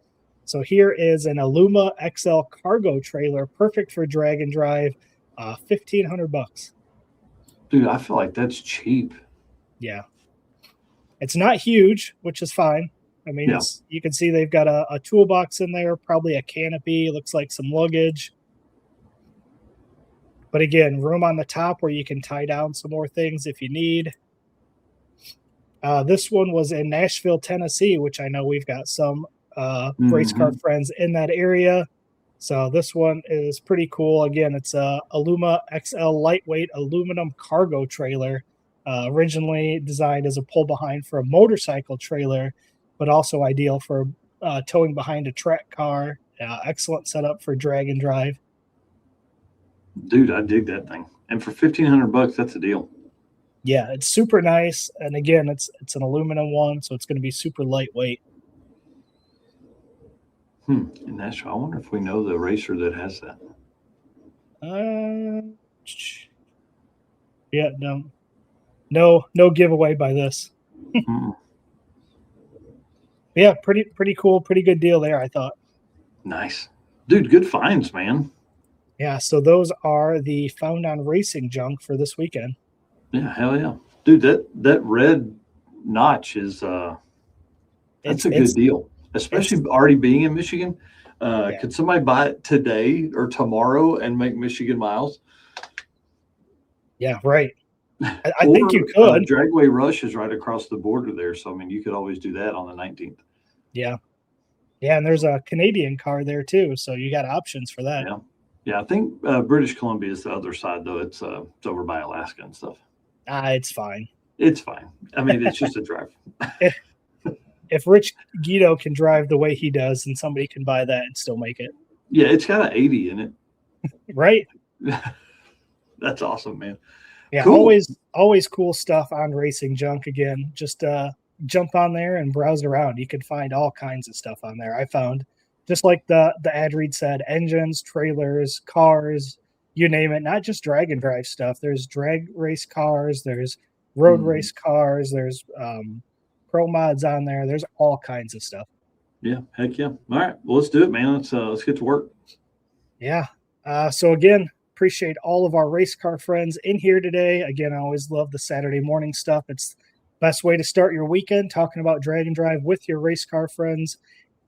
So here is an Aluma XL cargo trailer, perfect for drag and drive, $1,500.
Dude, I feel like that's cheap.
Yeah. It's not huge, which is fine. I mean, you can see they've got a toolbox in there, probably a canopy, looks like some luggage. But again, room on the top where you can tie down some more things if you need. This one was in Nashville, Tennessee, which I know we've got some race car friends in that area. So this one is pretty cool. Again, it's a Aluma XL lightweight aluminum cargo trailer, originally designed as a pull behind for a motorcycle trailer, but also ideal for towing behind a track car. Excellent setup for drag and drive.
Dude, I dig that thing. And for $1,500, that's a deal.
Yeah, it's super nice. And again, it's an aluminum one, so it's going to be super lightweight.
In Nashville, I wonder if we know the racer that has that.
Yeah, no giveaway by this. Yeah, pretty cool, pretty good deal there, I thought.
Nice. Dude, good finds, man.
Yeah, so those are the Found on Racing junk for this weekend.
Yeah, hell yeah. Dude, that red notch is that's a good deal. Especially already being in Michigan. Could somebody buy it today or tomorrow and make Michigan miles?
Yeah, right. I think you could.
Dragway Rush is right across the border there. So, I mean, you could always do that on the 19th.
Yeah. Yeah, and there's a Canadian car there too. So you got options for that.
Yeah. Yeah, I think British Columbia is the other side, though. It's over by Alaska and stuff.
It's fine.
It's fine. I mean, it's just a drive.
If Rich Guido can drive the way he does, then somebody can buy that and still make it.
Yeah, it's got an 80 in it.
Right.
That's awesome, man.
Yeah,
cool.
always cool stuff on Racing Junk. Again, just jump on there and browse around. You can find all kinds of stuff on there. I found, just like the ad read said, engines, trailers, cars, you name it, not just drag and drive stuff. There's drag race cars, there's road race cars, there's pro mods on there. There's all kinds of stuff.
Yeah, heck yeah. All right, well, let's do it, man. Let's get to work.
Yeah. So again, appreciate all of our race car friends in here today. Again, I always love the Saturday morning stuff. It's the best way to start your weekend, talking about drag and drive with your race car friends.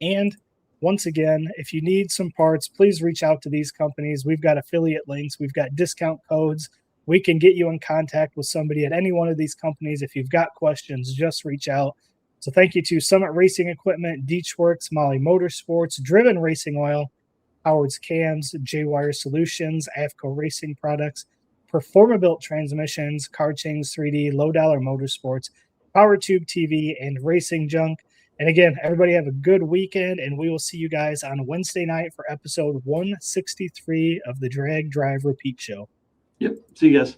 And once again, if you need some parts, please reach out to these companies. We've got affiliate links. We've got discount codes. We can get you in contact with somebody at any one of these companies. If you've got questions, just reach out. So thank you to Summit Racing Equipment, Deechworks, Molly Motorsports, Driven Racing Oil, Howard's Cams, J-Wire Solutions, AFCO Racing Products, Performabuilt Transmissions, Car Chains 3D, Low Dollar Motorsports, PowerTube TV, and Racing Junk. And again, everybody have a good weekend, and we will see you guys on Wednesday night for episode 163 of the Drag Drive Repeat Show.
Yep. See you guys.